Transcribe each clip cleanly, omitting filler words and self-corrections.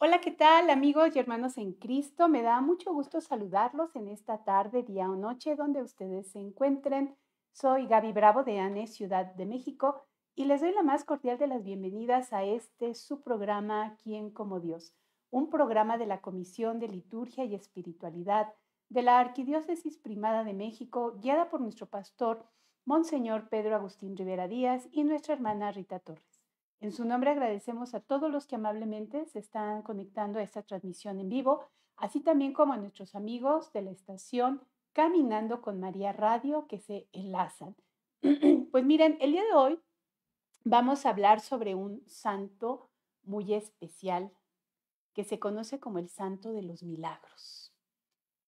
Hola, ¿qué tal amigos y hermanos en Cristo? Me da mucho gusto saludarlos en esta tarde, día o noche, donde ustedes se encuentren. Soy Gaby Bravo de ANE, Ciudad de México, y les doy la más cordial de las bienvenidas a su programa, ¿Quién como Dios? Un programa de la Comisión de Liturgia y Espiritualidad de la Arquidiócesis Primada de México, guiada por nuestro pastor, Monseñor Pedro Agustín Rivera Díaz, y nuestra hermana Rita Torres. En su nombre agradecemos a todos los que amablemente se están conectando a esta transmisión en vivo, así también como a nuestros amigos de la estación Caminando con María Radio que se enlazan. Pues miren, el día de hoy vamos a hablar sobre un santo muy especial que se conoce como el Santo de los Milagros.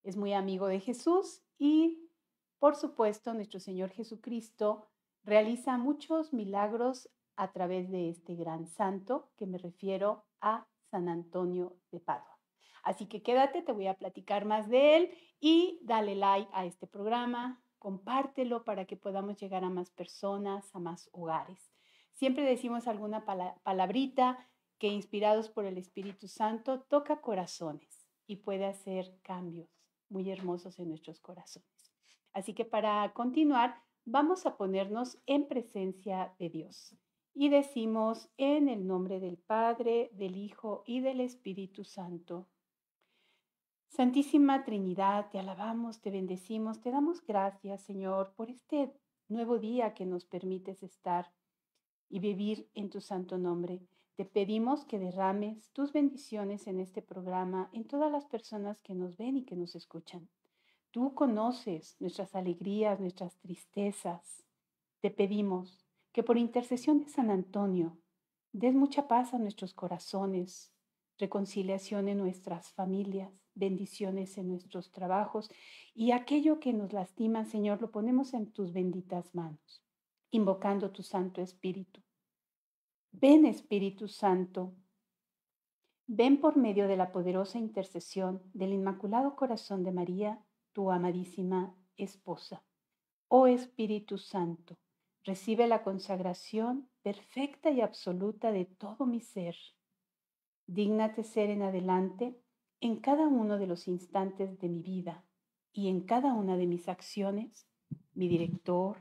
Es muy amigo de Jesús y, por supuesto, nuestro Señor Jesucristo realiza muchos milagros a través de este gran santo, que me refiero a San Antonio de Padua. Así que quédate, te voy a platicar más de él y dale like a este programa, compártelo para que podamos llegar a más personas, a más hogares. Siempre decimos alguna palabrita que inspirados por el Espíritu Santo toca corazones y puede hacer cambios muy hermosos en nuestros corazones. Así que para continuar, vamos a ponernos en presencia de Dios y decimos en el nombre del Padre, del Hijo y del Espíritu Santo. Santísima Trinidad, te alabamos, te bendecimos, te damos gracias, Señor, por este nuevo día que nos permites estar y vivir en tu santo nombre. Te pedimos que derrames tus bendiciones en este programa, en todas las personas que nos ven y que nos escuchan. Tú conoces nuestras alegrías, nuestras tristezas. Te pedimos que por intercesión de San Antonio des mucha paz a nuestros corazones, reconciliación en nuestras familias, bendiciones en nuestros trabajos y aquello que nos lastima, Señor, lo ponemos en tus benditas manos, invocando tu Santo Espíritu. Ven, Espíritu Santo, ven por medio de la poderosa intercesión del Inmaculado Corazón de María, tu amadísima esposa. Oh Espíritu Santo, recibe la consagración perfecta y absoluta de todo mi ser. Dígnate ser en adelante en cada uno de los instantes de mi vida y en cada una de mis acciones, mi director,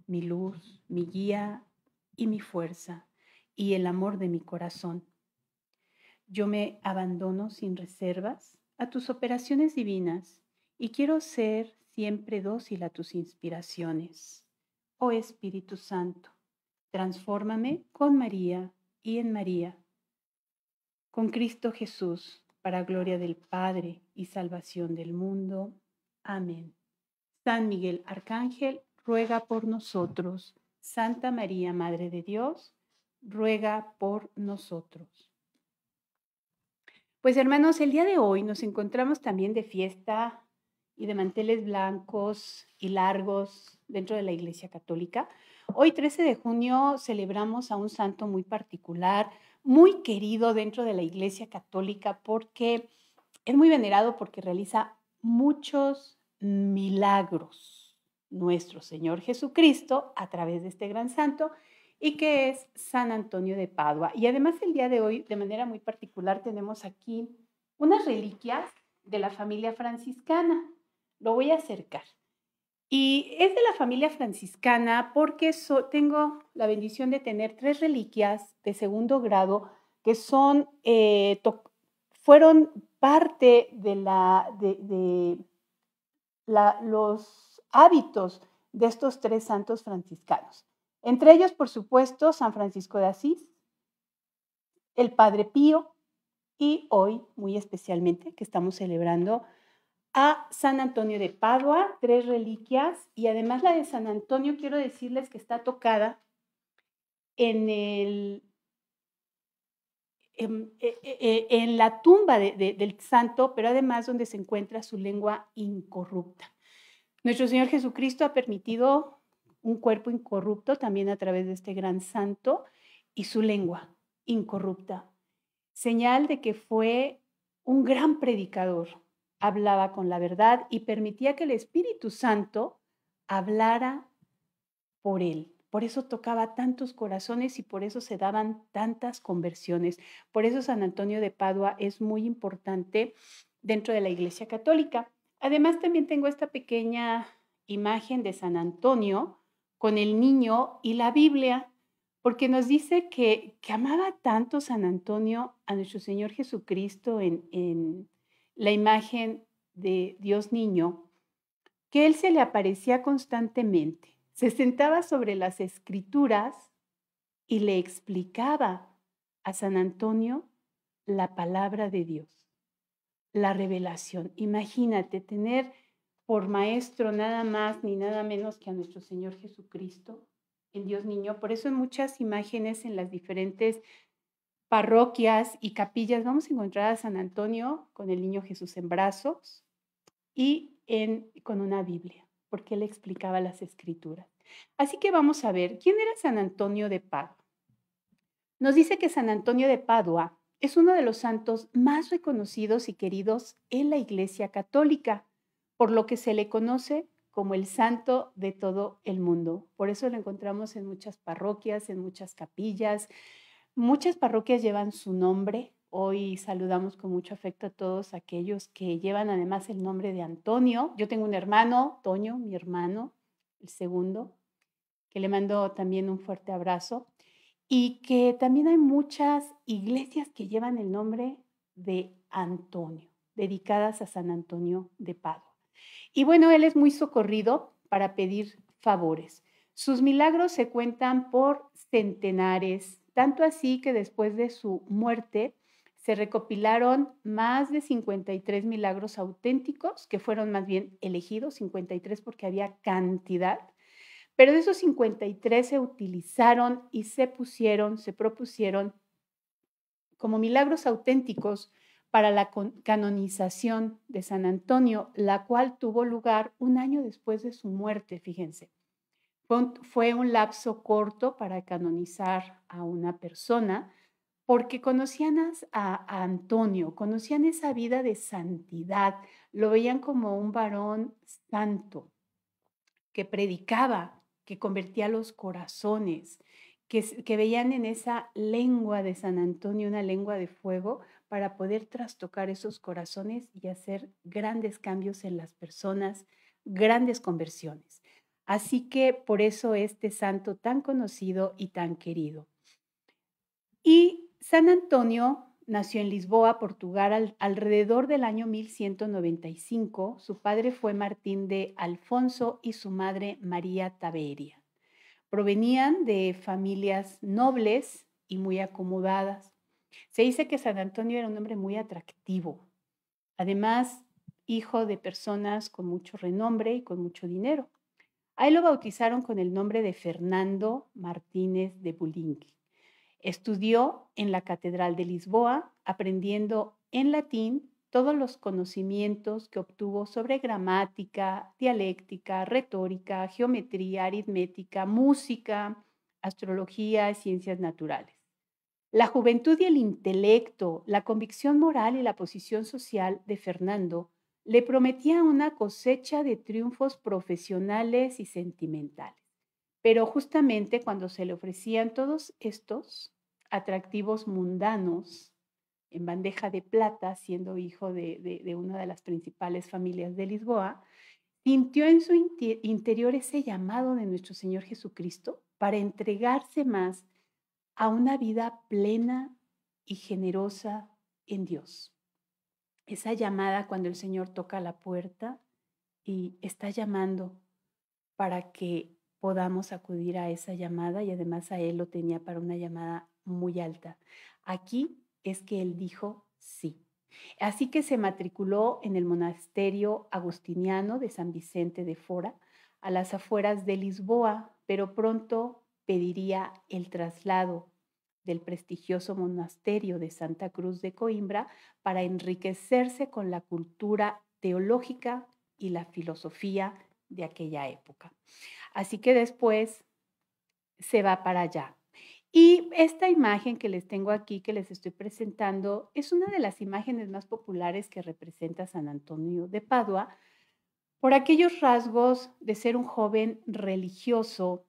mi luz, mi guía y mi fuerza y el amor de mi corazón. Yo me abandono sin reservas a tus operaciones divinas y quiero ser siempre dócil a tus inspiraciones. Oh Espíritu Santo, transfórmame con María y en María, con Cristo Jesús, para gloria del Padre y salvación del mundo. Amén. San Miguel Arcángel, ruega por nosotros. Santa María, Madre de Dios, ruega por nosotros. Pues hermanos, el día de hoy nos encontramos también de fiesta y de manteles blancos y largos dentro de la Iglesia Católica. Hoy, 13 de junio, celebramos a un santo muy particular, muy querido dentro de la Iglesia Católica porque es muy venerado porque realiza muchos milagros. Nuestro Señor Jesucristo, a través de este gran santo, y que es San Antonio de Padua. Y además el día de hoy, de manera muy particular, tenemos aquí unas reliquias de la familia franciscana. Lo voy a acercar. Y es de la familia franciscana porque tengo la bendición de tener 3 reliquias de segundo grado que fueron parte de los hábitos de estos 3 santos franciscanos. Entre ellos, por supuesto, San Francisco de Asís, el Padre Pío y hoy, muy especialmente, que estamos celebrando a San Antonio de Padua, 3 reliquias, y además la de San Antonio, quiero decirles que está tocada en la tumba del santo, pero además donde se encuentra su lengua incorrupta. Nuestro Señor Jesucristo ha permitido un cuerpo incorrupto también a través de este gran santo y su lengua incorrupta, señal de que fue un gran predicador. Hablaba con la verdad y permitía que el Espíritu Santo hablara por él, Por eso tocaba tantos corazones y por eso se daban tantas conversiones. Por eso San Antonio de Padua es muy importante dentro de la Iglesia Católica. Además, también tengo esta pequeña imagen de San Antonio con el niño y la Biblia, porque nos dice que amaba tanto San Antonio a nuestro Señor Jesucristo en la imagen de Dios niño, que él se le aparecía constantemente. Se sentaba sobre las escrituras y le explicaba a San Antonio la palabra de Dios, la revelación. Imagínate tener por maestro nada más ni nada menos que a nuestro Señor Jesucristo, el Dios niño. Por eso en muchas imágenes en las diferentes parroquias y capillas vamos a encontrar a San Antonio con el niño Jesús en brazos y con una Biblia, porque él explicaba las escrituras. Así que vamos a ver, ¿quién era San Antonio de Padua? Nos dice que San Antonio de Padua es uno de los santos más reconocidos y queridos en la Iglesia Católica, por lo que se le conoce como el santo de todo el mundo. Por eso lo encontramos en muchas parroquias, en muchas capillas. Muchas parroquias llevan su nombre. Hoy saludamos con mucho afecto a todos aquellos que llevan además el nombre de Antonio. Yo tengo un hermano, Toño, mi hermano, el segundo, que le mando también un fuerte abrazo. Y que también hay muchas iglesias que llevan el nombre de Antonio, dedicadas a San Antonio de Padua. Y bueno, él es muy socorrido para pedir favores. Sus milagros se cuentan por centenares, tanto así que después de su muerte se recopilaron más de 53 milagros auténticos, que fueron más bien elegidos, 53 porque había cantidad, pero de esos 53 se utilizaron y se propusieron como milagros auténticos para la canonización de San Antonio, la cual tuvo lugar un año después de su muerte, fíjense. Fue un lapso corto para canonizar a una persona porque conocían a Antonio, conocían esa vida de santidad, lo veían como un varón santo que predicaba, que convertía los corazones, que veían en esa lengua de San Antonio una lengua de fuego para poder trastocar esos corazones y hacer grandes cambios en las personas, grandes conversiones. Así que por eso este santo tan conocido y tan querido. Y San Antonio nació en Lisboa, Portugal, alrededor del año 1195. Su padre fue Martín de Alfonso y su madre María Taberia. Provenían de familias nobles y muy acomodadas. Se dice que San Antonio era un hombre muy atractivo, además hijo de personas con mucho renombre y con mucho dinero. A él lo bautizaron con el nombre de Fernando Martínez de Bulingui. Estudió en la Catedral de Lisboa, aprendiendo en latín todos los conocimientos que obtuvo sobre gramática, dialéctica, retórica, geometría, aritmética, música, astrología y ciencias naturales. La juventud y el intelecto, la convicción moral y la posición social de Fernando le prometían una cosecha de triunfos profesionales y sentimentales. Pero justamente cuando se le ofrecían todos estos atractivos mundanos en bandeja de plata, siendo hijo de una de las principales familias de Lisboa, sintió en su interior ese llamado de nuestro Señor Jesucristo para entregarse más a una vida plena y generosa en Dios. Esa llamada cuando el Señor toca la puerta y está llamando para que podamos acudir a esa llamada, y además a él lo tenía para una llamada muy alta. Aquí es que él dijo sí. Así que se matriculó en el monasterio agustiniano de San Vicente de Fora, a las afueras de Lisboa, pero pronto pediría el traslado del prestigioso monasterio de Santa Cruz de Coimbra para enriquecerse con la cultura teológica y la filosofía de aquella época. Así que después se va para allá. Y esta imagen que les tengo aquí, que les estoy presentando, es una de las imágenes más populares que representa San Antonio de Padua por aquellos rasgos de ser un joven religioso,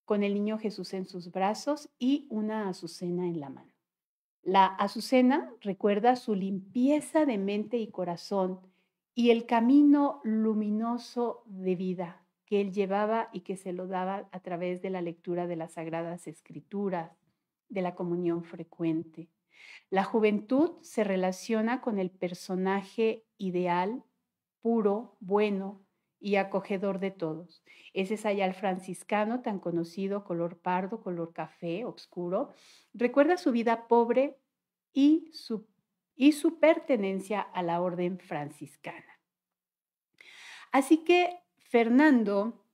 con el niño Jesús en sus brazos y una azucena en la mano. La azucena recuerda su limpieza de mente y corazón y el camino luminoso de vida que él llevaba y que se lo daba a través de la lectura de las Sagradas Escrituras, de la comunión frecuente. La juventud se relaciona con el personaje ideal, puro, bueno y acogedor de todos. Ese sayal franciscano tan conocido, color pardo, color café, oscuro, recuerda su vida pobre y su pertenencia a la orden franciscana. Así que Fernando,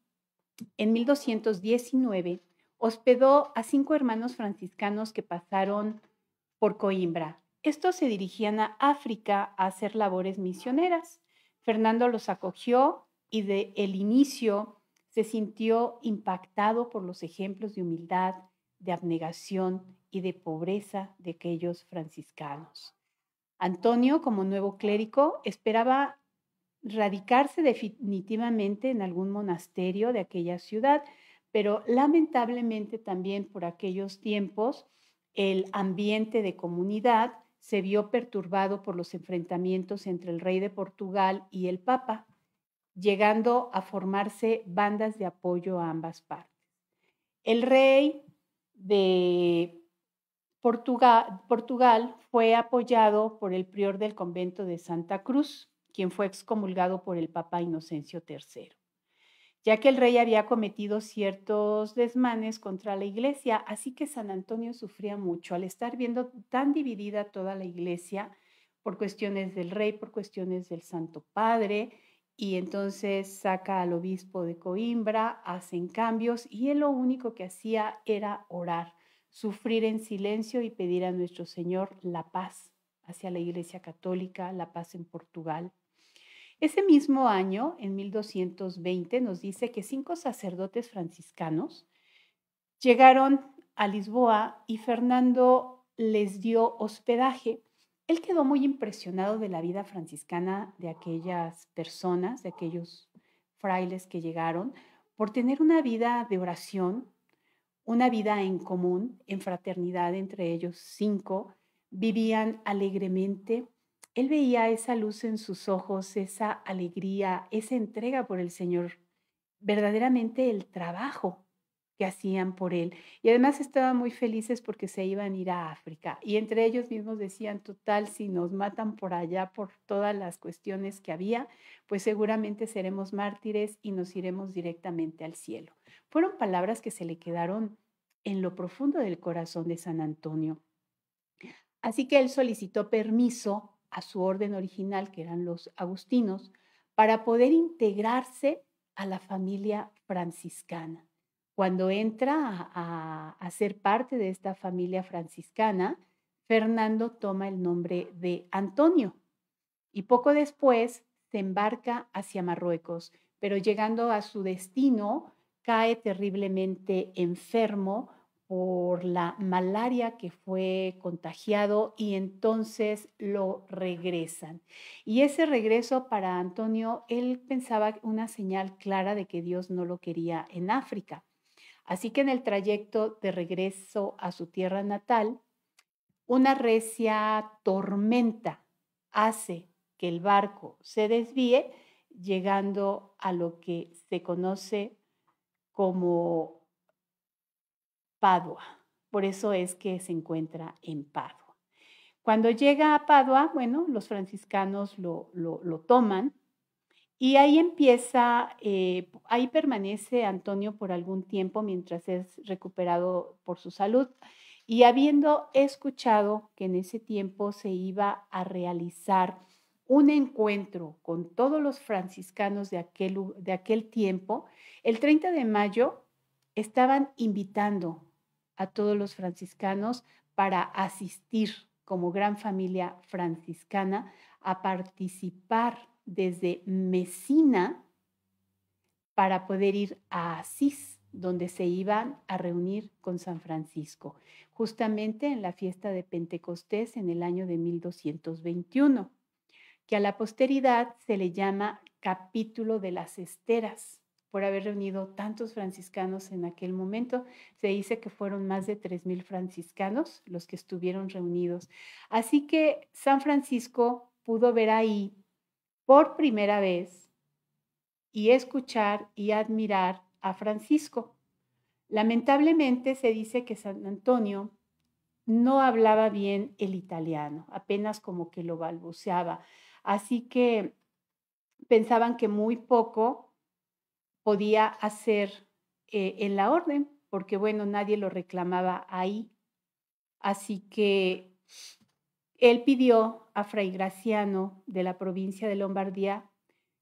en 1219, hospedó a 5 hermanos franciscanos que pasaron por Coimbra. Estos se dirigían a África a hacer labores misioneras. Fernando los acogió y de el inicio se sintió impactado por los ejemplos de humildad, de abnegación y de pobreza de aquellos franciscanos. Antonio, como nuevo clérigo, esperaba radicarse definitivamente en algún monasterio de aquella ciudad, pero lamentablemente también por aquellos tiempos el ambiente de comunidad se vio perturbado por los enfrentamientos entre el rey de Portugal y el Papa, llegando a formarse bandas de apoyo a ambas partes. El rey de Portugal fue apoyado por el prior del convento de Santa Cruz, quien fue excomulgado por el Papa Inocencio III, ya que el rey había cometido ciertos desmanes contra la iglesia, así que San Antonio sufría mucho al estar viendo tan dividida toda la iglesia por cuestiones del rey, por cuestiones del Santo Padre, y entonces saca al obispo de Coimbra, hacen cambios y él lo único que hacía era orar, sufrir en silencio y pedir a nuestro Señor la paz hacia la Iglesia Católica, la paz en Portugal. Ese mismo año, en 1220, nos dice que 5 sacerdotes franciscanos llegaron a Lisboa y Fernando les dio hospedaje. Él quedó muy impresionado de la vida franciscana de aquellas personas, de aquellos frailes que llegaron, por tener una vida de oración, una vida en común, en fraternidad entre ellos 5, vivían alegremente. Él veía esa luz en sus ojos, esa alegría, esa entrega por el Señor, verdaderamente el trabajo que hacían por él. Y además estaban muy felices porque se iban a ir a África. Y entre ellos mismos decían, total, si nos matan por allá por todas las cuestiones que había, pues seguramente seremos mártires y nos iremos directamente al cielo. Fueron palabras que se le quedaron en lo profundo del corazón de San Antonio. Así que él solicitó permiso a su orden original, que eran los agustinos, para poder integrarse a la familia franciscana. Cuando entra a ser parte de esta familia franciscana, Fernando toma el nombre de Antonio y poco después se embarca hacia Marruecos, pero llegando a su destino cae terriblemente enfermo por la malaria que fue contagiado y entonces lo regresan. Y ese regreso para Antonio, él pensaba una señal clara de que Dios no lo quería en África. Así que en el trayecto de regreso a su tierra natal, una recia tormenta hace que el barco se desvíe, llegando a lo que se conoce como Padua. Por eso es que se encuentra en Padua. Cuando llega a Padua, bueno, los franciscanos lo toman y ahí empieza, ahí permanece Antonio por algún tiempo mientras es recuperado por su salud. Y habiendo escuchado que en ese tiempo se iba a realizar un encuentro con todos los franciscanos de aquel tiempo, el 30 de mayo estaban invitando a todos los franciscanos para asistir como gran familia franciscana a participar desde Mesina para poder ir a Asís, donde se iban a reunir con San Francisco, justamente en la fiesta de Pentecostés en el año de 1221, que a la posteridad se le llama capítulo de las esteras, por haber reunido tantos franciscanos en aquel momento. Se dice que fueron más de 3,000 franciscanos los que estuvieron reunidos. Así que San Francisco pudo ver ahí por primera vez y escuchar y admirar a Francisco. Lamentablemente se dice que San Antonio no hablaba bien el italiano, apenas como que lo balbuceaba. Así que pensaban que muy poco podía hacer en la orden, porque bueno, nadie lo reclamaba ahí. Así que él pidió a Fray Graciano de la provincia de Lombardía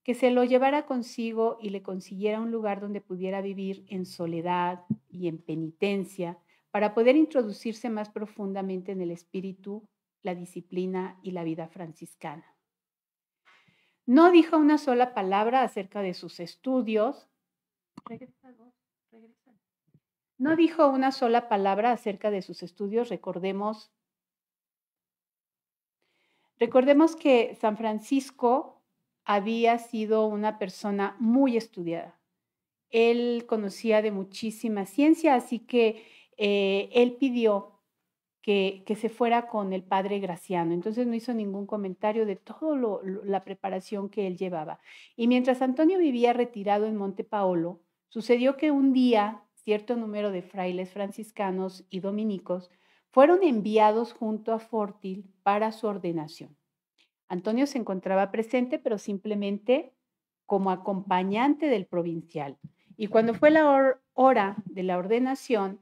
que se lo llevara consigo y le consiguiera un lugar donde pudiera vivir en soledad y en penitencia para poder introducirse más profundamente en el espíritu, la disciplina y la vida franciscana. No dijo una sola palabra acerca de sus estudios. No dijo una sola palabra acerca de sus estudios. Recordemos que San Francisco había sido una persona muy estudiada. Él conocía de muchísima ciencia, así que él pidió que se fuera con el padre Graciano. Entonces no hizo ningún comentario de toda la preparación que él llevaba. Y mientras Antonio vivía retirado en Monte Paolo, sucedió que un día cierto número de frailes franciscanos y dominicos fueron enviados junto a Fortil para su ordenación. Antonio se encontraba presente, pero simplemente como acompañante del provincial. Y cuando fue la hora de la ordenación,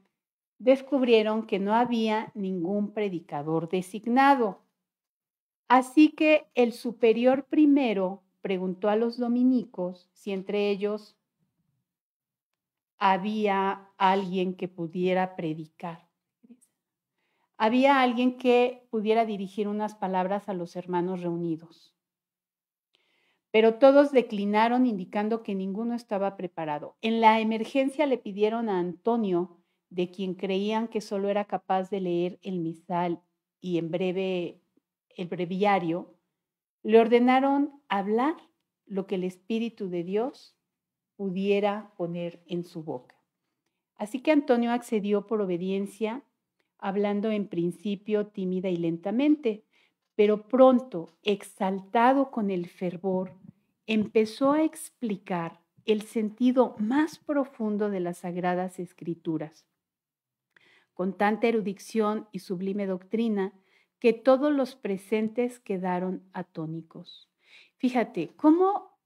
descubrieron que no había ningún predicador designado. Así que el superior primero preguntó a los dominicos si entre ellos había alguien que pudiera predicar. Había alguien que pudiera dirigir unas palabras a los hermanos reunidos. Pero todos declinaron indicando que ninguno estaba preparado. En la emergencia le pidieron a Antonio, de quien creían que solo era capaz de leer el misal y en breve el breviario, le ordenaron hablar lo que el Espíritu de Dios pudiera poner en su boca. Así que Antonio accedió por obediencia, hablando en principio tímida y lentamente, pero pronto, exaltado con el fervor, empezó a explicar el sentido más profundo de las Sagradas Escrituras, con tanta erudición y sublime doctrina que todos los presentes quedaron atónicos. Fíjate, cómo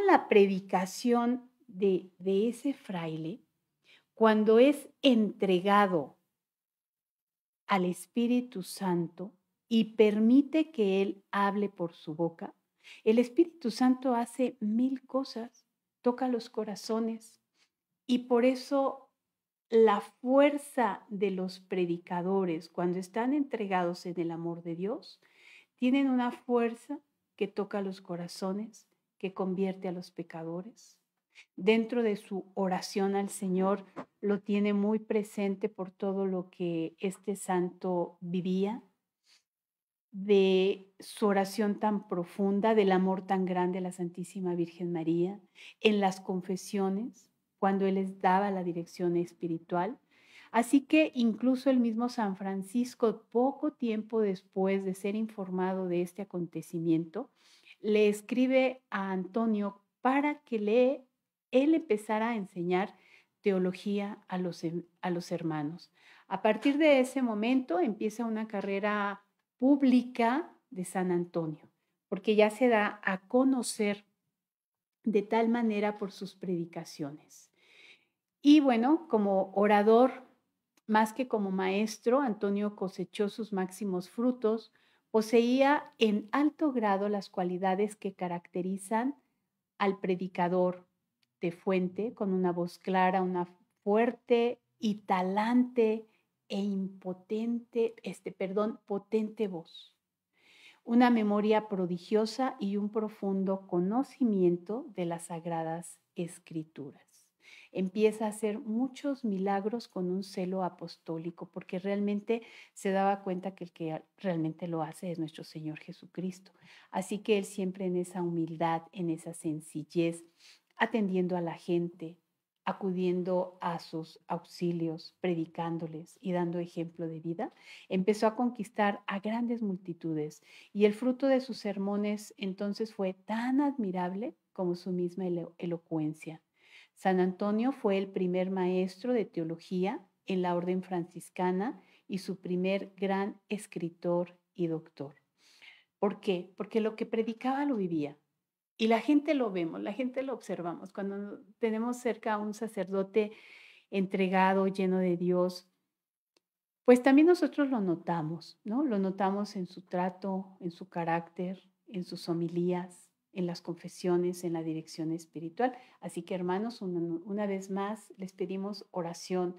la predicación de ese fraile, cuando es entregado al Espíritu Santo y permite que Él hable por su boca, el Espíritu Santo hace 1000 cosas, toca los corazones y por eso la fuerza de los predicadores cuando están entregados en el amor de Dios, tienen una fuerza que toca los corazones, que convierte a los pecadores. Dentro de su oración al Señor lo tiene muy presente por todo lo que este santo vivía, de su oración tan profunda, del amor tan grande a la Santísima Virgen María, en las confesiones, cuando él les daba la dirección espiritual. Así que incluso el mismo San Francisco, poco tiempo después de ser informado de este acontecimiento, le escribe a Antonio para que él empezara a enseñar teología a los hermanos. A partir de ese momento empieza una carrera pública de San Antonio, porque ya se da a conocer de tal manera por sus predicaciones. Y bueno, como orador, más que como maestro, Antonio cosechó sus máximos frutos, poseía en alto grado las cualidades que caracterizan al predicador de fuente, con una voz clara, una fuerte y talante e potente voz, una memoria prodigiosa y un profundo conocimiento de las Sagradas Escrituras. Empieza a hacer muchos milagros con un celo apostólico, porque realmente se daba cuenta que el que realmente lo hace es nuestro Señor Jesucristo. Así que él siempre en esa humildad, en esa sencillez, atendiendo a la gente, acudiendo a sus auxilios, predicándoles y dando ejemplo de vida, empezó a conquistar a grandes multitudes y el fruto de sus sermones entonces fue tan admirable como su misma elocuencia. San Antonio fue el primer maestro de teología en la orden franciscana y su primer gran escritor y doctor. ¿Por qué? Porque lo que predicaba lo vivía. Y la gente lo vemos, la gente lo observamos. Cuando tenemos cerca a un sacerdote entregado, lleno de Dios, pues también nosotros lo notamos, ¿no? Lo notamos en su trato, en su carácter, en sus homilías, en las confesiones, en la dirección espiritual. Así que hermanos, una vez más les pedimos oración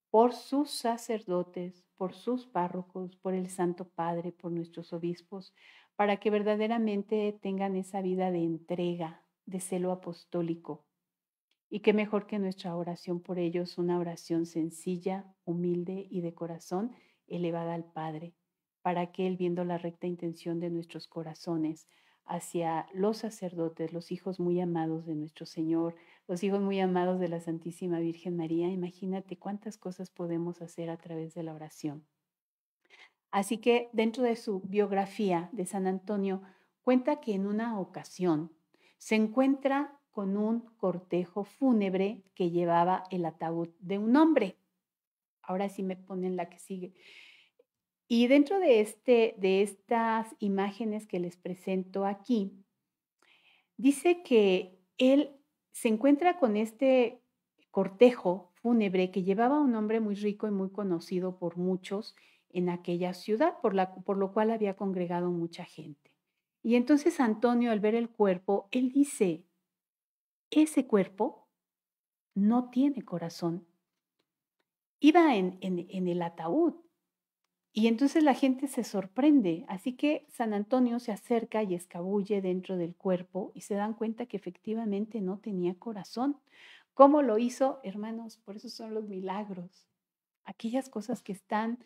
por sus sacerdotes, por sus párrocos, por el Santo Padre, por nuestros obispos, para que verdaderamente tengan esa vida de entrega, de celo apostólico. Y qué mejor que nuestra oración por ellos, una oración sencilla, humilde y de corazón, elevada al Padre, para que Él, viendo la recta intención de nuestros corazones hacia los sacerdotes, los hijos muy amados de nuestro Señor, los hijos muy amados de la Santísima Virgen María, imagínate cuántas cosas podemos hacer a través de la oración. Así que dentro de su biografía de San Antonio, cuenta que en una ocasión se encuentra con un cortejo fúnebre que llevaba el ataúd de un hombre. Ahora sí me ponen la que sigue. Y dentro de estas imágenes que les presento aquí, dice que él se encuentra con este cortejo fúnebre que llevaba a un hombre muy rico y muy conocido por muchos en aquella ciudad, por lo cual había congregado mucha gente. Y entonces Antonio, al ver el cuerpo, él dice, ese cuerpo no tiene corazón. Iba en el ataúd. Y entonces la gente se sorprende. Así que San Antonio se acerca y escabulle dentro del cuerpo y se dan cuenta que efectivamente no tenía corazón. ¿Cómo lo hizo, hermanos? Por eso son los milagros. Aquellas cosas que están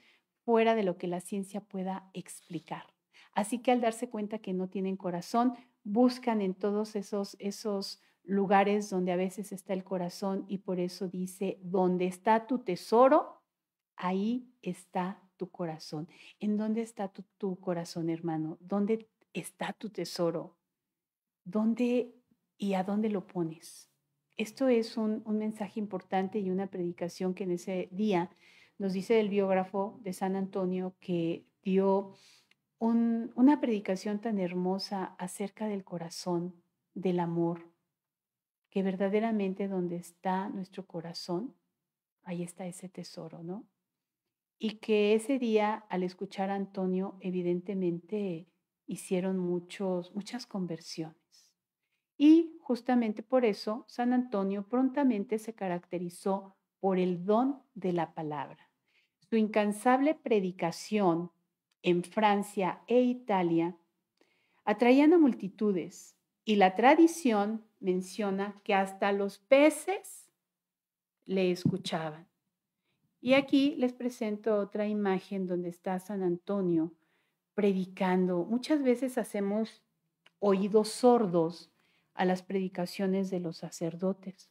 fuera de lo que la ciencia pueda explicar. Así que al darse cuenta que no tienen corazón, buscan en todos esos lugares donde a veces está el corazón y por eso dice, donde está tu tesoro, ahí está tu corazón. ¿En dónde está tu corazón, hermano? ¿Dónde está tu tesoro? ¿Dónde y a dónde lo pones? Esto es un mensaje importante y una predicación que en ese día nos dice el biógrafo de San Antonio que dio una predicación tan hermosa acerca del corazón, del amor, que verdaderamente donde está nuestro corazón, ahí está ese tesoro, ¿no? Y que ese día, al escuchar a Antonio, evidentemente hicieron muchas conversiones. Y justamente por eso, San Antonio prontamente se caracterizó por el don de la palabra. Su incansable predicación en Francia e Italia atraían a multitudes y la tradición menciona que hasta los peces le escuchaban. Y aquí les presento otra imagen donde está San Antonio predicando. Muchas veces hacemos oídos sordos a las predicaciones de los sacerdotes.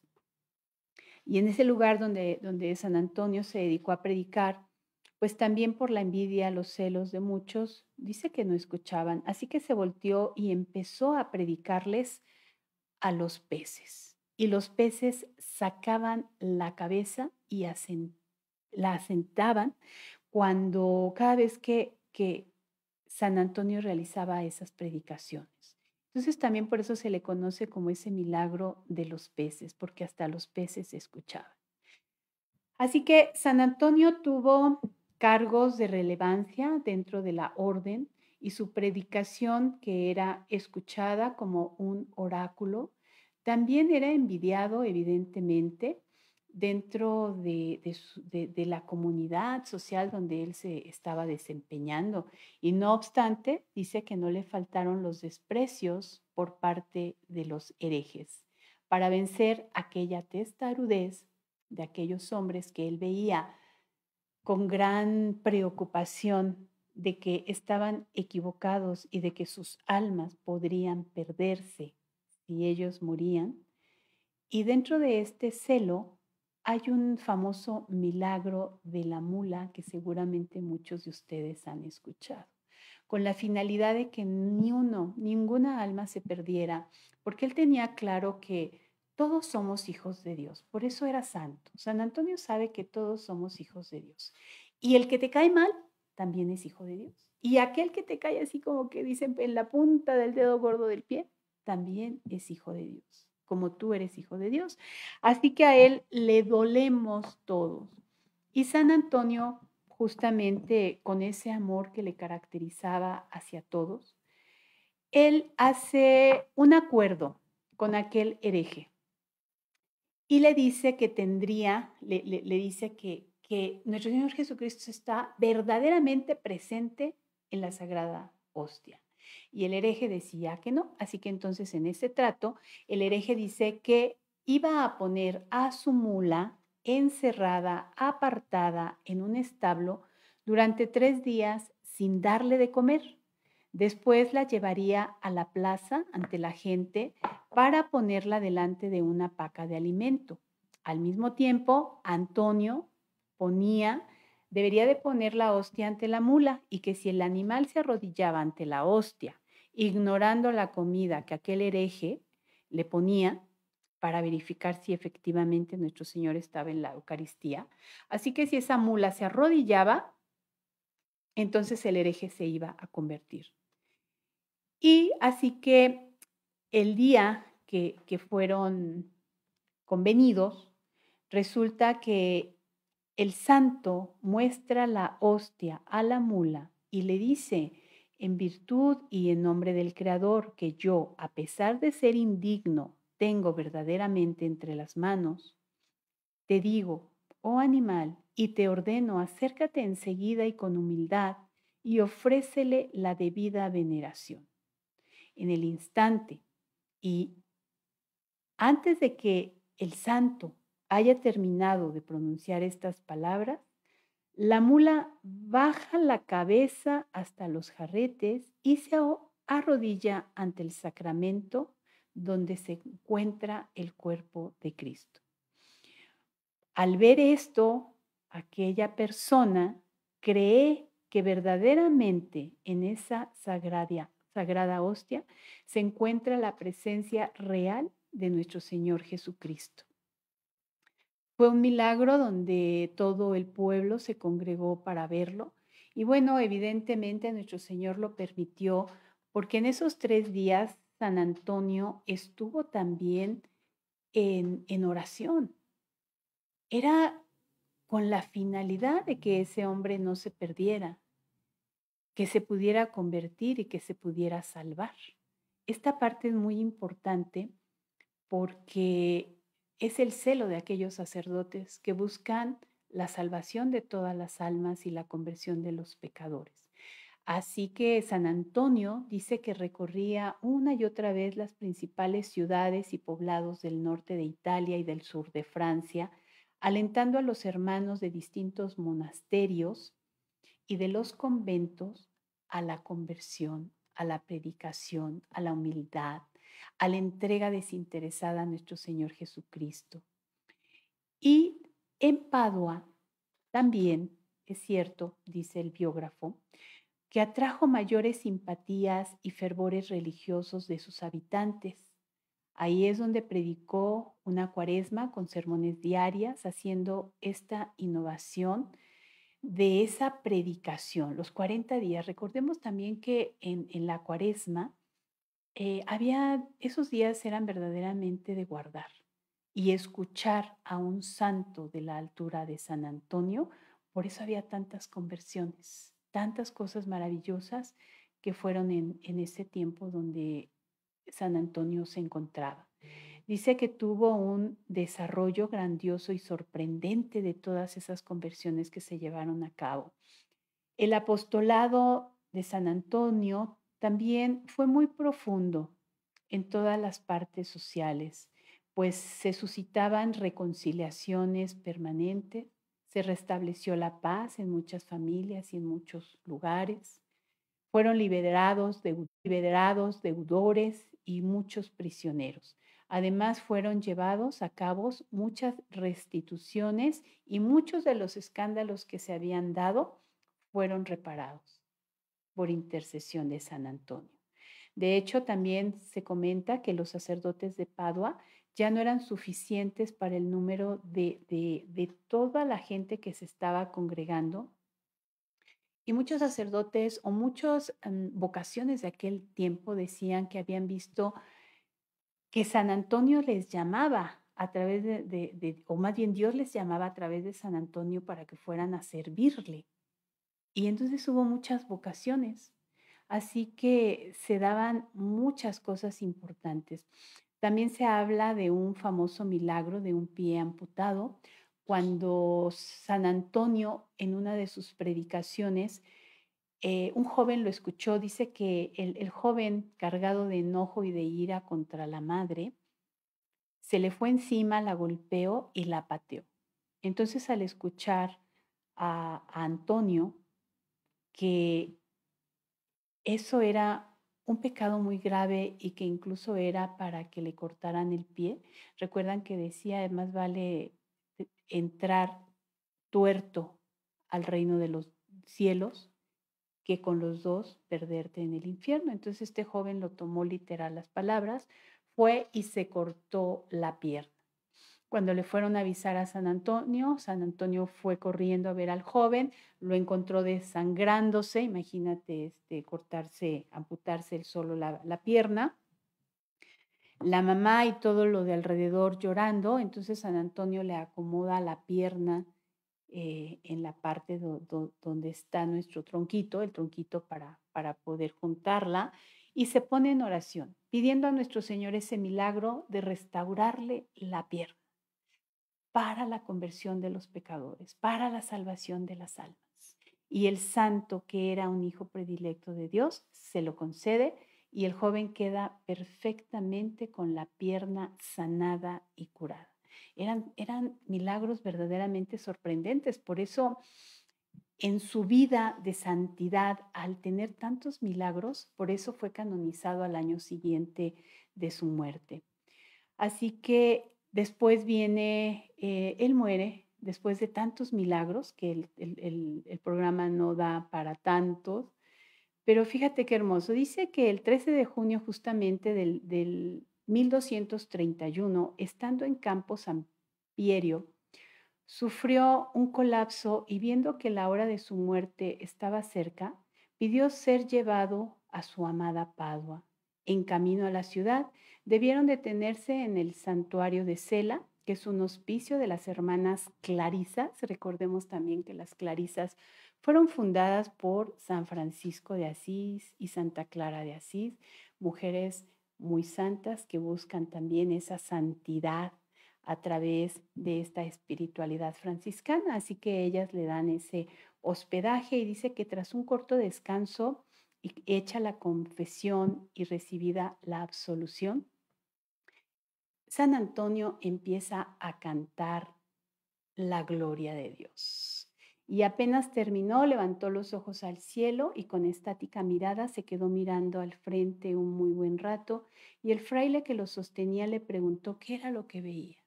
Y en ese lugar donde San Antonio se dedicó a predicar, pues también por la envidia, los celos de muchos, dice que no escuchaban. Así que se volteó y empezó a predicarles a los peces. Y los peces sacaban la cabeza y la asentaban cada vez que San Antonio realizaba esas predicaciones. Entonces también por eso se le conoce como ese milagro de los peces, porque hasta los peces escuchaban. Así que San Antonio tuvo cargos de relevancia dentro de la orden y su predicación, que era escuchada como un oráculo, también era envidiado evidentemente dentro de la comunidad social donde él se estaba desempeñando. Y no obstante, dice que no le faltaron los desprecios por parte de los herejes para vencer aquella testarudez de aquellos hombres que él veía con gran preocupación de que estaban equivocados y de que sus almas podrían perderse si ellos morían. Y dentro de este celo hay un famoso milagro de la mula que seguramente muchos de ustedes han escuchado, con la finalidad de que ninguna alma se perdiera, porque él tenía claro que todos somos hijos de Dios, por eso era santo. San Antonio sabe que todos somos hijos de Dios. Y el que te cae mal también es hijo de Dios. Y aquel que te cae así como que dicen en la punta del dedo gordo del pie, también es hijo de Dios, como tú eres hijo de Dios. Así que a él le dolemos todos. Y San Antonio, justamente con ese amor que le caracterizaba hacia todos, él hace un acuerdo con aquel hereje y le dice que le dice que nuestro Señor Jesucristo está verdaderamente presente en la Sagrada Hostia. Y el hereje decía que no, así que entonces en ese trato el hereje dice que iba a poner a su mula encerrada, apartada en un establo durante 3 días sin darle de comer. Después la llevaría a la plaza ante la gente para ponerla delante de una paca de alimento. Al mismo tiempo, Antonio debería de poner la hostia ante la mula y que si el animal se arrodillaba ante la hostia, ignorando la comida que aquel hereje le ponía para verificar si efectivamente nuestro Señor estaba en la Eucaristía, así que si esa mula se arrodillaba, entonces el hereje se iba a convertir. Y así que el día que fueron convenidos, resulta que el santo muestra la hostia a la mula y le dice, en virtud y en nombre del Creador, que yo, a pesar de ser indigno, tengo verdaderamente entre las manos, te digo, oh animal, y te ordeno, acércate enseguida y con humildad y ofrécele la debida veneración. En el instante y antes de que el santo haya terminado de pronunciar estas palabras, la mula baja la cabeza hasta los jarretes y se arrodilla ante el sacramento donde se encuentra el cuerpo de Cristo. Al ver esto, aquella persona cree que verdaderamente en esa sagrada hostia se encuentra la presencia real de nuestro Señor Jesucristo. Fue un milagro donde todo el pueblo se congregó para verlo y bueno, evidentemente nuestro Señor lo permitió porque en esos 3 días San Antonio estuvo también en oración. Era con la finalidad de que ese hombre no se perdiera, que se pudiera convertir y que se pudiera salvar. Esta parte es muy importante porque es el celo de aquellos sacerdotes que buscan la salvación de todas las almas y la conversión de los pecadores. Así que San Antonio dice que recorría una y otra vez las principales ciudades y poblados del norte de Italia y del sur de Francia, alentando a los hermanos de distintos monasterios y de los conventos a la conversión, a la predicación, a la humildad, a la entrega desinteresada a nuestro Señor Jesucristo. Y en Padua también, es cierto, dice el biógrafo, que atrajo mayores simpatías y fervores religiosos de sus habitantes. Ahí es donde predicó una cuaresma con sermones diarias, haciendo esta innovación de esa predicación, los 40 días. Recordemos también que en la cuaresma esos días eran verdaderamente de guardar y escuchar a un santo de la altura de San Antonio. Por eso había tantas conversiones, tantas cosas maravillosas que fueron en ese tiempo donde San Antonio se encontraba. Dice que tuvo un desarrollo grandioso y sorprendente de todas esas conversiones que se llevaron a cabo. El apostolado de San Antonio también fue muy profundo en todas las partes sociales, pues se suscitaban reconciliaciones permanentes, se restableció la paz en muchas familias y en muchos lugares, fueron liberados deudores y muchos prisioneros. Además, fueron llevados a cabo muchas restituciones y muchos de los escándalos que se habían dado fueron reparados por intercesión de San Antonio. De hecho, también se comenta que los sacerdotes de Padua ya no eran suficientes para el número de toda la gente que se estaba congregando. Y muchos sacerdotes o muchas vocaciones de aquel tiempo decían que habían visto que San Antonio les llamaba a través o más bien Dios les llamaba a través de San Antonio para que fueran a servirle. Y entonces hubo muchas vocaciones. Así que se daban muchas cosas importantes. También se habla de un famoso milagro de un pie amputado, cuando San Antonio en una de sus predicaciones, un joven lo escuchó, dice que el joven cargado de enojo y de ira contra la madre, se le fue encima, la golpeó y la pateó. Entonces al escuchar a Antonio que eso era un pecado muy grave y que incluso era para que le cortaran el pie. Recuerdan que decía, más vale entrar tuerto al reino de los cielos que con los dos perderte en el infierno. Entonces este joven lo tomó literal las palabras, fue y se cortó la pierna. Cuando le fueron a avisar a San Antonio fue corriendo a ver al joven, lo encontró desangrándose, imagínate cortarse, amputarse él solo la pierna, la mamá y todo lo de alrededor llorando, entonces San Antonio le acomoda la pierna en la parte donde está nuestro tronquito, el tronquito para poder juntarla, y se pone en oración, pidiendo a nuestro Señor ese milagro de restaurarle la pierna para la conversión de los pecadores, para la salvación de las almas. Y el santo, que era un hijo predilecto de Dios, se lo concede y el joven queda perfectamente con la pierna sanada y curada. Eran milagros verdaderamente sorprendentes. Por eso, en su vida de santidad, al tener tantos milagros, por eso fue canonizado al año siguiente de su muerte. Así que después viene, él muere después de tantos milagros, que el programa no da para tantos, pero fíjate qué hermoso. Dice que el 13 de junio justamente del 1231, estando en Campo San Pierio, sufrió un colapso y viendo que la hora de su muerte estaba cerca, pidió ser llevado a su amada Padua. En camino a la ciudad, debieron detenerse en el santuario de Cela, que es un hospicio de las hermanas Clarisas. Recordemos también que las Clarisas fueron fundadas por San Francisco de Asís y Santa Clara de Asís, mujeres muy santas que buscan también esa santidad a través de esta espiritualidad franciscana. Así que ellas le dan ese hospedaje y dice que tras un corto descanso y hecha la confesión y recibida la absolución, San Antonio empieza a cantar la gloria de Dios. Y apenas terminó, levantó los ojos al cielo y con estática mirada se quedó mirando al frente un muy buen rato y el fraile que lo sostenía le preguntó qué era lo que veía.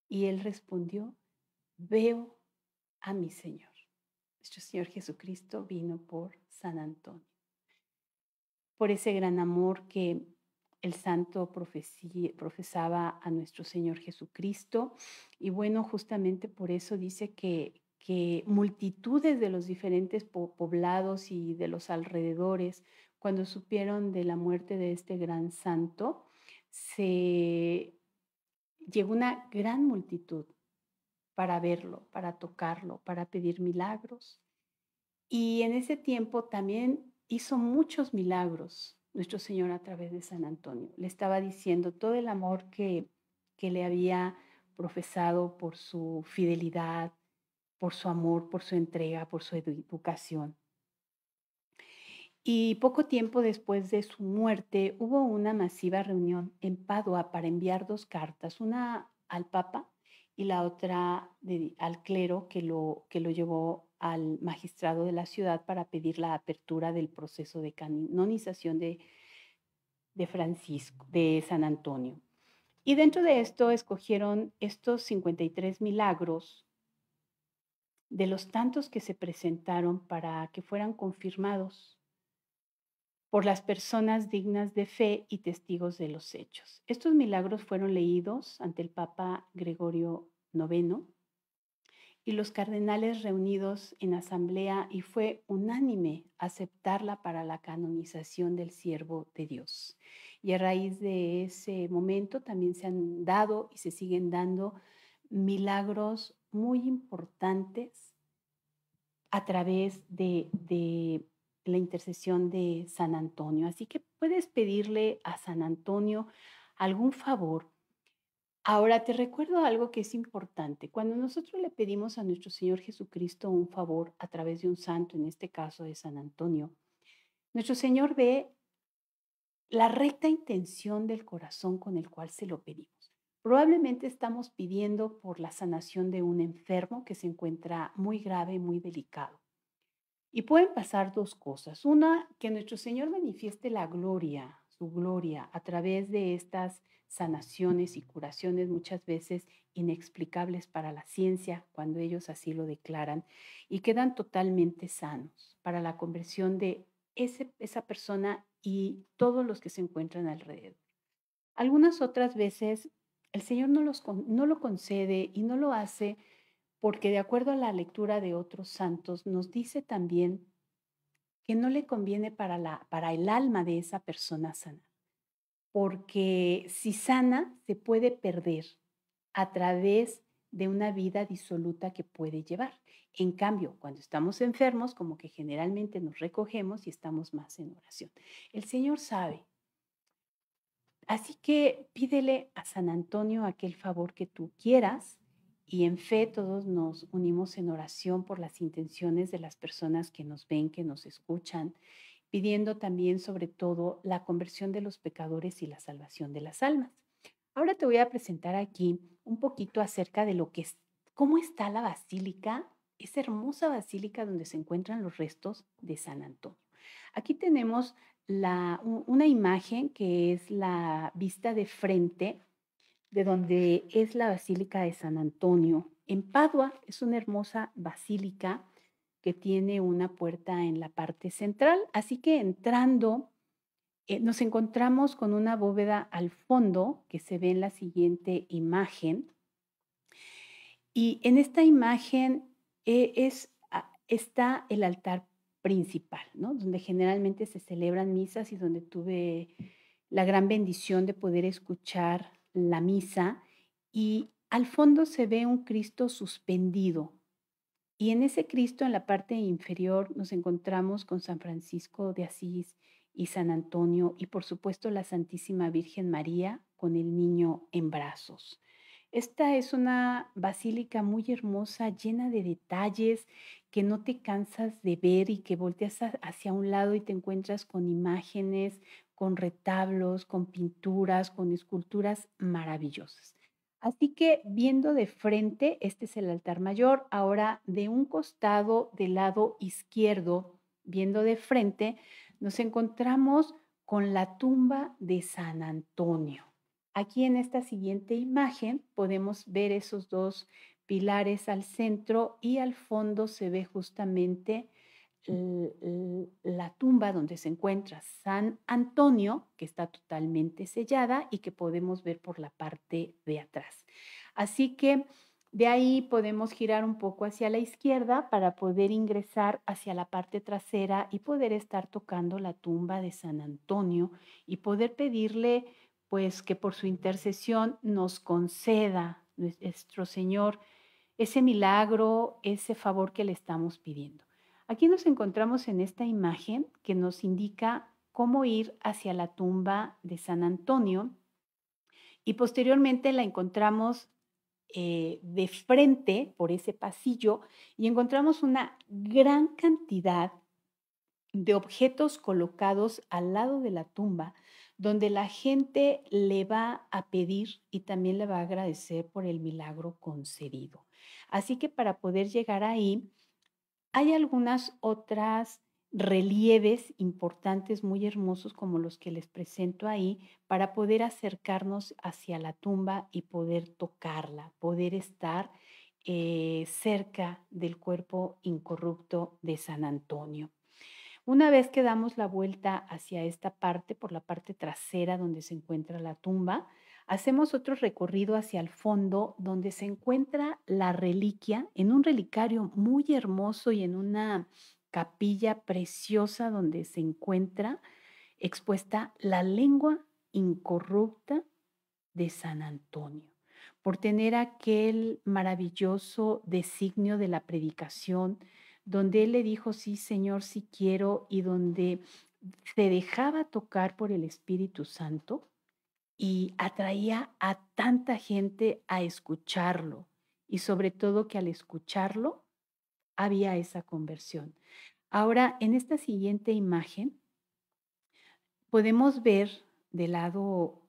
Y él respondió, veo a mi Señor. Nuestro Señor Jesucristo vino por San Antonio. Por ese gran amor que el santo profesaba a nuestro Señor Jesucristo. Y bueno, justamente por eso dice que multitudes de los diferentes poblados y de los alrededores, cuando supieron de la muerte de este gran santo, llegó una gran multitud para verlo, para tocarlo, para pedir milagros. Y en ese tiempo también hizo muchos milagros nuestro Señor a través de San Antonio. Le estaba diciendo todo el amor que le había profesado por su fidelidad, por su amor, por su entrega, por su educación. Y poco tiempo después de su muerte hubo una masiva reunión en Padua para enviar dos cartas, una al Papa y la otra al clero que lo llevó al magistrado de la ciudad para pedir la apertura del proceso de canonización de Francisco, de San Antonio. Y dentro de esto escogieron estos 53 milagros de los tantos que se presentaron para que fueran confirmados por las personas dignas de fe y testigos de los hechos. Estos milagros fueron leídos ante el Papa Gregorio IX y los cardenales reunidos en asamblea, y fue unánime aceptarla para la canonización del siervo de Dios. Y a raíz de ese momento también se han dado y se siguen dando milagros muy importantes a través de la intercesión de San Antonio. Así que puedes pedirle a San Antonio algún favor. Ahora te recuerdo algo que es importante. Cuando nosotros le pedimos a nuestro Señor Jesucristo un favor a través de un santo, en este caso de San Antonio, nuestro Señor ve la recta intención del corazón con el cual se lo pedimos. Probablemente estamos pidiendo por la sanación de un enfermo que se encuentra muy grave, muy delicado. Y pueden pasar dos cosas. Una, que nuestro Señor manifieste la gloria, su gloria, a través de estas sanaciones y curaciones muchas veces inexplicables para la ciencia, cuando ellos así lo declaran, y quedan totalmente sanos para la conversión de esa persona y todos los que se encuentran alrededor. Algunas otras veces el Señor no lo concede y no lo hace porque, de acuerdo a la lectura de otros santos, nos dice también que no le conviene para el alma de esa persona sana, porque si sana se puede perder a través de una vida disoluta que puede llevar. En cambio, cuando estamos enfermos, como que generalmente nos recogemos y estamos más en oración. El Señor sabe. Así que pídele a San Antonio aquel favor que tú quieras, y en fe todos nos unimos en oración por las intenciones de las personas que nos ven, que nos escuchan, pidiendo también sobre todo la conversión de los pecadores y la salvación de las almas. Ahora te voy a presentar aquí un poquito acerca de lo que es, cómo está la basílica, esa hermosa basílica donde se encuentran los restos de San Antonio. Aquí tenemos una imagen que es la vista de frente de donde es la Basílica de San Antonio. En Padua es una hermosa basílica que tiene una puerta en la parte central, así que entrando nos encontramos con una bóveda al fondo que se ve en la siguiente imagen. Y en esta imagen está el altar principal, ¿no? Donde generalmente se celebran misas y donde tuve la gran bendición de poder escuchar la misa. Y al fondo se ve un Cristo suspendido. Y en ese Cristo, en la parte inferior, nos encontramos con San Francisco de Asís y San Antonio, y por supuesto la Santísima Virgen María con el niño en brazos. Esta es una basílica muy hermosa, llena de detalles que no te cansas de ver, y que volteas hacia un lado y te encuentras con imágenes, con retablos, con pinturas, con esculturas maravillosas. Así que viendo de frente, este es el altar mayor. Ahora, de un costado del lado izquierdo, viendo de frente, nos encontramos con la tumba de San Antonio. Aquí en esta siguiente imagen podemos ver esos dos pilares al centro, y al fondo se ve justamente la tumba donde se encuentra San Antonio, que está totalmente sellada y que podemos ver por la parte de atrás. Así que de ahí podemos girar un poco hacia la izquierda para poder ingresar hacia la parte trasera y poder estar tocando la tumba de San Antonio y poder pedirle, pues, que por su intercesión nos conceda nuestro Señor ese milagro, ese favor que le estamos pidiendo. Aquí nos encontramos en esta imagen que nos indica cómo ir hacia la tumba de San Antonio, y posteriormente la encontramos de frente por ese pasillo, y encontramos una gran cantidad de objetos colocados al lado de la tumba, donde la gente le va a pedir y también le va a agradecer por el milagro concedido. Así que para poder llegar ahí, hay algunas otras relieves importantes, muy hermosos, como los que les presento ahí, para poder acercarnos hacia la tumba y poder tocarla, poder estar cerca del cuerpo incorrupto de San Antonio. Una vez que damos la vuelta hacia esta parte, por la parte trasera donde se encuentra la tumba, hacemos otro recorrido hacia el fondo donde se encuentra la reliquia en un relicario muy hermoso y en una capilla preciosa donde se encuentra expuesta la lengua incorrupta de San Antonio, por tener aquel maravilloso designio de la predicación, donde él le dijo, sí, Señor, sí quiero, y donde se dejaba tocar por el Espíritu Santo y atraía a tanta gente a escucharlo, y sobre todo que al escucharlo había esa conversión. Ahora, en esta siguiente imagen, podemos ver del lado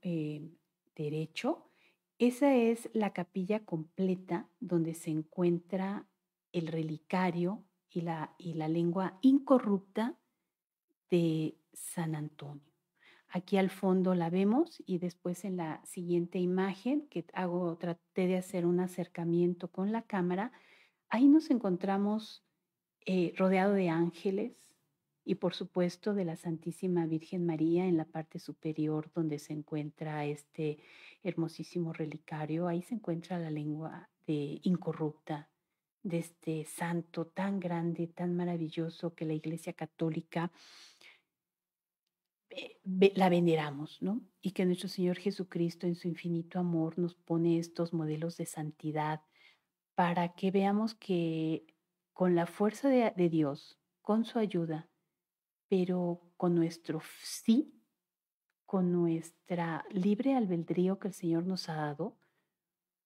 derecho, esa es la capilla completa donde se encuentra el relicario y la lengua incorrupta de San Antonio. Aquí al fondo la vemos y después en la siguiente imagen que traté de hacer un acercamiento con la cámara, ahí nos encontramos rodeado de ángeles y por supuesto de la Santísima Virgen María en la parte superior donde se encuentra este hermosísimo relicario. Ahí se encuentra la lengua incorrupta de este santo tan grande, tan maravilloso que la Iglesia Católica la veneramos, ¿no? Y que nuestro Señor Jesucristo en su infinito amor nos pone estos modelos de santidad para que veamos que con la fuerza de Dios, con su ayuda, pero con nuestro sí, con nuestra libre albedrío que el Señor nos ha dado,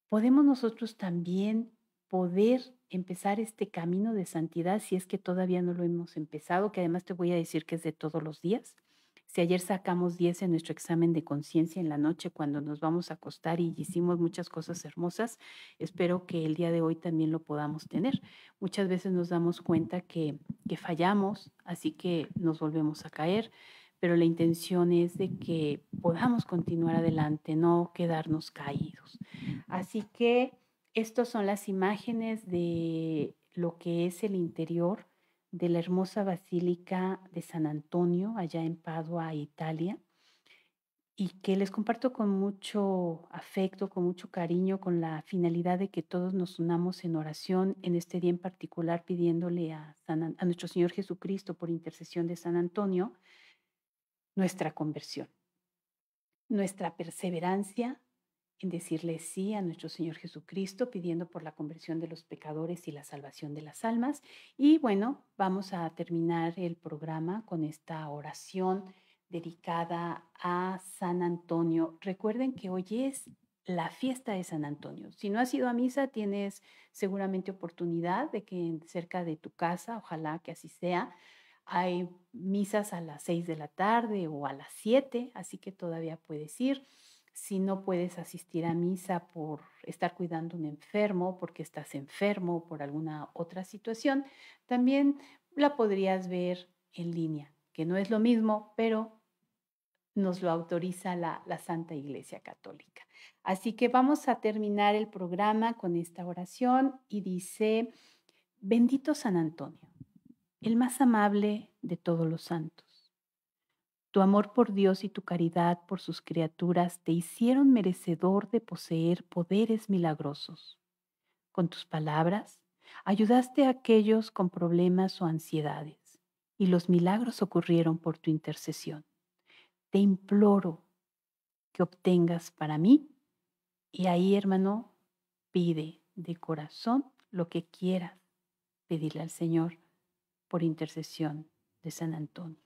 podemos nosotros también poder empezar este camino de santidad si es que todavía no lo hemos empezado, que además te voy a decir que es de todos los días. Si ayer sacamos 10 en nuestro examen de conciencia en la noche cuando nos vamos a acostar y hicimos muchas cosas hermosas, espero que el día de hoy también lo podamos tener. Muchas veces nos damos cuenta que fallamos, así que nos volvemos a caer, pero la intención es de que podamos continuar adelante, no quedarnos caídos. Así que estas son las imágenes de lo que es el interior de la hermosa Basílica de San Antonio, allá en Padua, Italia, y que les comparto con mucho afecto, con mucho cariño, con la finalidad de que todos nos unamos en oración en este día en particular, pidiéndole a nuestro Señor Jesucristo, por intercesión de San Antonio, nuestra conversión, nuestra perseverancia en decirle sí a nuestro Señor Jesucristo, pidiendo por la conversión de los pecadores y la salvación de las almas. Y bueno, vamos a terminar el programa con esta oración dedicada a San Antonio. Recuerden que hoy es la fiesta de San Antonio. Si no has ido a misa, tienes seguramente oportunidad de que cerca de tu casa, ojalá que así sea, hay misas a las 6 de la tarde o a las 7, así que todavía puedes ir. Si no puedes asistir a misa por estar cuidando a un enfermo, porque estás enfermo o por alguna otra situación, también la podrías ver en línea, que no es lo mismo, pero nos lo autoriza la Santa Iglesia Católica. Así que vamos a terminar el programa con esta oración y dice, bendito San Antonio, el más amable de todos los santos. Tu amor por Dios y tu caridad por sus criaturas te hicieron merecedor de poseer poderes milagrosos. Con tus palabras, ayudaste a aquellos con problemas o ansiedades, y los milagros ocurrieron por tu intercesión. Te imploro que obtengas para mí, y ahí, hermano, pide de corazón lo que quieras pedirle al Señor por intercesión de San Antonio.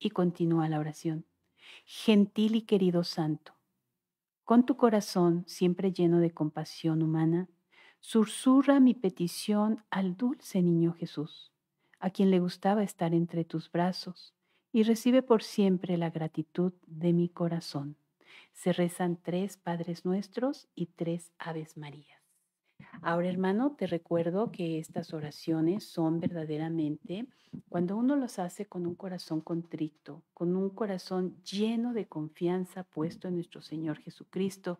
Y continúa la oración. Gentil y querido Santo, con tu corazón siempre lleno de compasión humana, susurra mi petición al dulce niño Jesús, a quien le gustaba estar entre tus brazos, y recibe por siempre la gratitud de mi corazón. Se rezan 3 Padres Nuestros y 3 Aves Marías. Ahora, hermano, te recuerdo que estas oraciones son verdaderamente cuando uno los hace con un corazón contrito, con un corazón lleno de confianza puesto en nuestro Señor Jesucristo,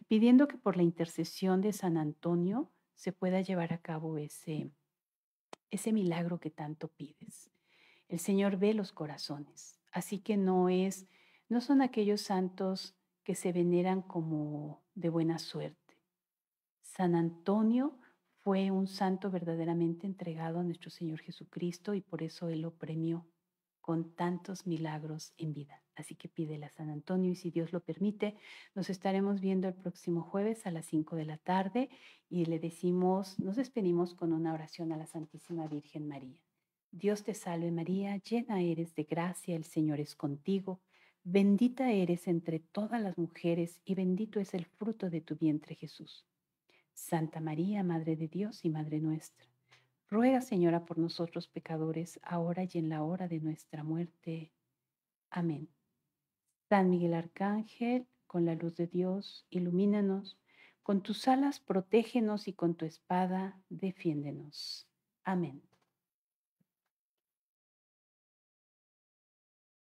pidiendo que por la intercesión de San Antonio se pueda llevar a cabo ese milagro que tanto pides. El Señor ve los corazones, así que no son aquellos santos que se veneran como de buena suerte. San Antonio fue un santo verdaderamente entregado a nuestro Señor Jesucristo y por eso Él lo premió con tantos milagros en vida. Así que pídele a San Antonio y si Dios lo permite, nos estaremos viendo el próximo jueves a las 5 de la tarde y nos despedimos con una oración a la Santísima Virgen María. Dios te salve María, llena eres de gracia, el Señor es contigo. Bendita eres entre todas las mujeres y bendito es el fruto de tu vientre Jesús. Santa María, Madre de Dios y Madre nuestra, ruega, Señora, por nosotros pecadores, ahora y en la hora de nuestra muerte. Amén. San Miguel Arcángel, con la luz de Dios, ilumínanos, con tus alas protégenos y con tu espada defiéndenos. Amén.